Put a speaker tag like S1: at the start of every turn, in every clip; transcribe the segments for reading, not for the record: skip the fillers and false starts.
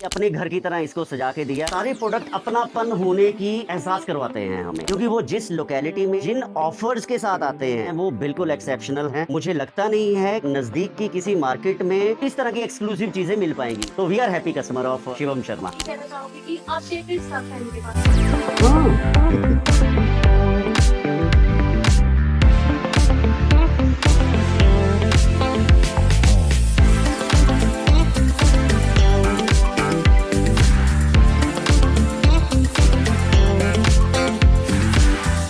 S1: अपने घर की तरह इसको सजा के दिया। सारे प्रोडक्ट अपनापन होने की एहसास करवाते हैं हमें, क्योंकि वो जिस लोकेलिटी में जिन ऑफर्स के साथ आते हैं वो बिल्कुल एक्सेप्शनल हैं। मुझे लगता नहीं है नजदीक की किसी मार्केट में इस तरह की एक्सक्लूसिव चीजें मिल पाएंगी। तो we are happy customer of Shivam Sharma.
S2: कहना चाहूंगी कि आप शेफिट स्टफ है इनके पास।
S1: हाँ।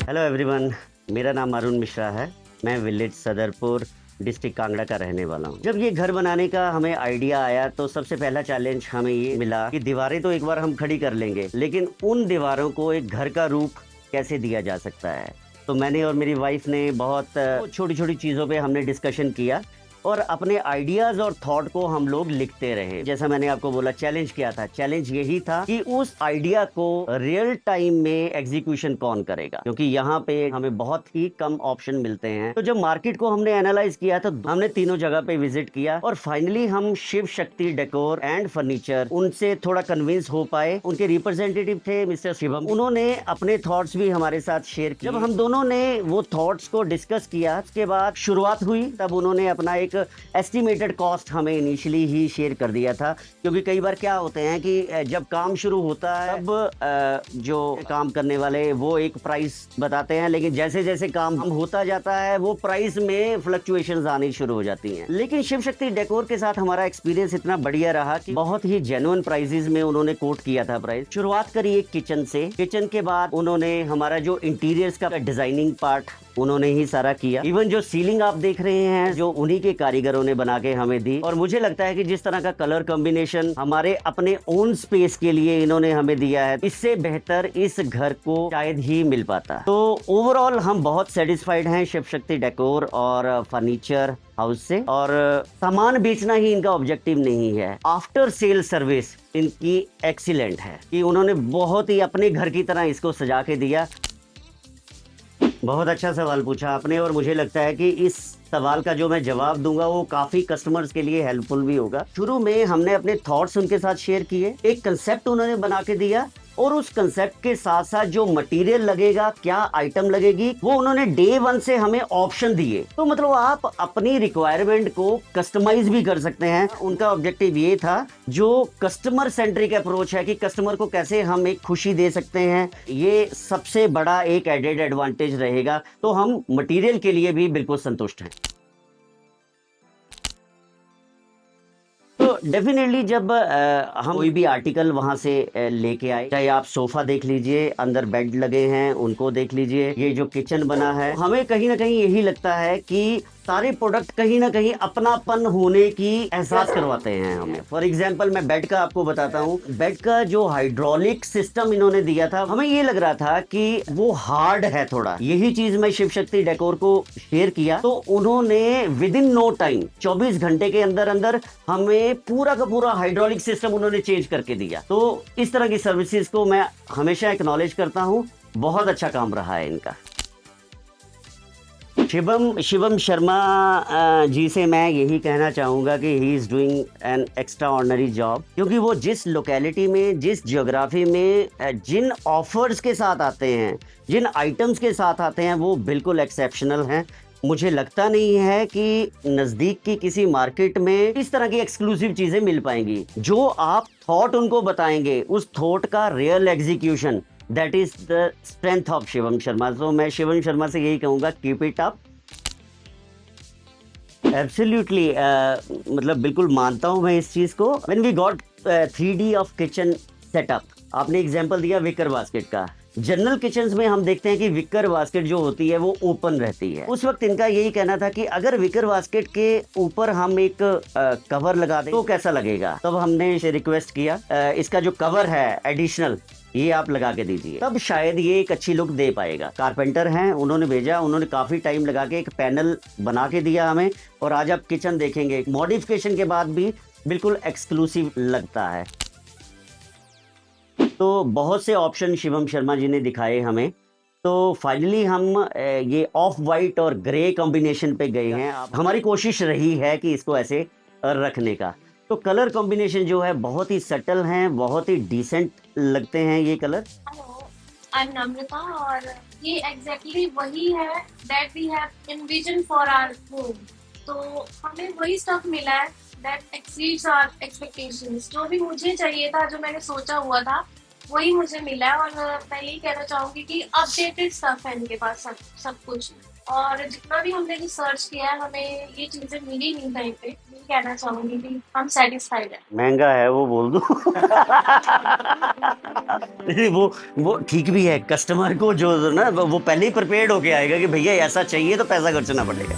S1: हेलो एवरीवन, मेरा नाम अरुण मिश्रा है। मैं विलेज सदरपुर डिस्ट्रिक्ट कांगड़ा का रहने वाला हूँ। जब ये घर बनाने का हमें आइडिया आया तो सबसे पहला चैलेंज हमें ये मिला कि दीवारें तो एक बार हम खड़ी कर लेंगे, लेकिन उन दीवारों को एक घर का रूप कैसे दिया जा सकता है। तो मैंने और मेरी वाइफ ने बहुत छोटी छोटी चीज़ों पे हमने डिस्कशन किया और अपने आइडियाज और थॉट को हम लोग लिखते रहे। जैसा मैंने आपको बोला, चैलेंज क्या था? चैलेंज यही था कि उस आइडिया को रियल टाइम में एग्जीक्यूशन कौन करेगा, क्योंकि यहाँ पे हमें बहुत ही कम ऑप्शन मिलते हैं। तो जब मार्केट को हमने एनालाइज किया तो हमने तीनों जगह पे विजिट किया और फाइनली हम Shiv Shakti decor and furniture, उनसे थोड़ा कन्विंस हो पाए। उनके रिप्रेजेंटेटिव थे मिस्टर शिवम, उन्होंने अपने थॉट्स भी हमारे साथ शेयर किए। जब हम दोनों ने वो थॉट्स को डिस्कस किया, उसके बाद शुरुआत हुई, तब उन्होंने अपना एक एस्टिमेटेड कॉस्ट हमें इनिशियली ही शेयर कर दिया था। क्योंकि कई बार क्या होते हैं कि जब काम शुरू होता है तब जो काम करने वाले वो एक प्राइस बताते हैं, लेकिन जैसे जैसे काम होता जाता है वो प्राइस में फ्लक्चुएशंस आनी शुरू हो जाती हैं। लेकिन शिव शक्ति डेकोर के साथ हमारा एक्सपीरियंस इतना बढ़िया रहा कि बहुत ही जेन्युइन प्राइसेस में उन्होंने कोट किया था प्राइस। शुरुआत करी एक किचन से, किचन के बाद उन्होंने हमारा जो इंटीरियर्स का डिजाइनिंग पार्ट उन्होंने ही सारा किया। इवन जो सीलिंग आप देख रहे हैं जो उन्हीं के कारीगरों ने बना के हमें दी। और मुझे लगता है कि जिस तरह का कलर कॉम्बिनेशन हमारे अपने ओन स्पेस के लिए इन्होंने हमें दिया है, इससे बेहतर इस घर को शायद ही मिल पाता। तो ओवरऑल हम बहुत सेटिस्फाइड हैं शिव शक्ति डेकोर और फर्नीचर हाउस से। और सामान बेचना ही इनका ऑब्जेक्टिव नहीं है, आफ्टर सेल सर्विस इनकी एक्सीलेंट है कि उन्होंने बहुत ही अपने घर की तरह इसको सजा के दिया। बहुत अच्छा सवाल पूछा आपने और मुझे लगता है कि इस सवाल का जो मैं जवाब दूंगा वो काफी कस्टमर्स के लिए हेल्पफुल भी होगा। शुरू में हमने अपने थॉट्स उनके साथ शेयर किए, एक कंसेप्ट उन्होंने बना के दिया और उस कंसेप्ट के साथ साथ जो मटेरियल लगेगा, क्या आइटम लगेगी, वो उन्होंने डे वन से हमें ऑप्शन दिए। तो मतलब आप अपनी रिक्वायरमेंट को कस्टमाइज भी कर सकते हैं। उनका ऑब्जेक्टिव ये था, जो कस्टमर सेंट्रिक अप्रोच है कि कस्टमर को कैसे हम एक खुशी दे सकते हैं, ये सबसे बड़ा एक एडेड एडवांटेज रहेगा। तो हम मटेरियल के लिए भी बिल्कुल संतुष्ट हैं। तो डेफिनेटली जब हम कोई भी आर्टिकल वहां से लेके आए, चाहे आप सोफा देख लीजिए, अंदर बेड लगे हैं उनको देख लीजिए, ये जो किचन बना है, हमें कहीं ना कहीं यही लगता है कि सारे प्रोडक्ट कहीं ना कहीं अपनापन होने की एहसास करवाते हैं हमें। फॉर एग्जांपल मैं बेड का आपको बताता हूँ। बेड का जो हाइड्रोलिक सिस्टम इन्होंने दिया था, हमें ये लग रहा था कि वो हार्ड है थोड़ा। यही चीज मैं शिव शक्ति डेकोर को शेयर किया तो उन्होंने विद इन नो टाइम 24 घंटे के अंदर अंदर हमें पूरा का पूरा हाइड्रोलिक सिस्टम उन्होंने चेंज करके दिया। तो इस तरह की सर्विसेज को मैं हमेशा एक्नॉलेज करता हूँ। बहुत अच्छा काम रहा है इनका। शिवम शर्मा जी से मैं यही कहना चाहूँगा कि he is doing an extra ordinary job, क्योंकि वो जिस लोकेलिटी में, जिस जियोग्राफी में जिन ऑफर्स के साथ आते हैं, जिन आइटम्स के साथ आते हैं, वो बिल्कुल एक्सेप्शनल हैं। मुझे लगता नहीं है कि नज़दीक की किसी मार्केट में इस तरह की एक्सक्लूसिव चीज़ें मिल पाएंगी। जो आप थॉट उनको बताएंगे, उस थॉट का real execution, that is the strength of Shivam Sharma. तो मैं शिवम शर्मा से यही कहूँगा, कीप इट अप। एब्सोल्युटली, मतलब बिल्कुल मानता हूँ मैं इस चीज़ को। When we got 3D of kitchen setup, आपने एग्जांपल दिया विकर बास्केट का। जनरल किचन्स में हम देखते हैं कि विकर बास्केट जो होती है वो ओपन रहती है। उस वक्त इनका यही कहना था कि अगर विकर बास्केट के ऊपर हम एक कवर लगा दें तो कैसा लगेगा। तब हमने इसे रिक्वेस्ट किया, इसका जो कवर है एडिशनल, ये आप लगा के दीजिए, तब शायद ये एक अच्छी लुक दे पाएगा। कारपेंटर हैं, उन्होंने भेजा, उन्होंने काफी टाइम लगा के एक पैनल बना के दिया हमें, और आज आप किचन देखेंगे मॉडिफिकेशन के बाद भी बिल्कुल एक्सक्लूसिव लगता है। तो बहुत से ऑप्शन शिवम शर्मा जी ने दिखाए हमें। तो फाइनली हम ये ऑफ वाइट और ग्रे कॉम्बिनेशन पे गए हैं। हमारी कोशिश रही है कि इसको ऐसे रखने का। तो कलर कॉम्बिनेशन जो है बहुत ही सटल हैं, बहुत ही डिसेंट लगते हैं ये colour.
S2: Hello, I am Namrata और ये एग्जैक्टली वही है that we have envision for our home. तो हमें वही स्टफ मिला है दैट एक्सीड्स आवर एक्सपेक्टेशंस। जो भी मुझे चाहिए था, जो मैंने सोचा हुआ था, वही मुझे मिला है। और मैं यही कहना चाहूंगी कि अपडेटेड स्टफ है इनके पास, सब कुछ। और जितना भी हमने रिसर्च किया है, हमें ये चीजें मिली नहीं कहीं पे। यही कहना चाहूंगी कि हम सेटिस्फाइड है।
S1: महंगा है वो बोल दो। नहीं, वो ठीक भी है। कस्टमर को जो ना वो पहले ही प्रिपेयर्ड होके आएगा कि भैया ऐसा चाहिए तो पैसा खर्चना पड़ेगा।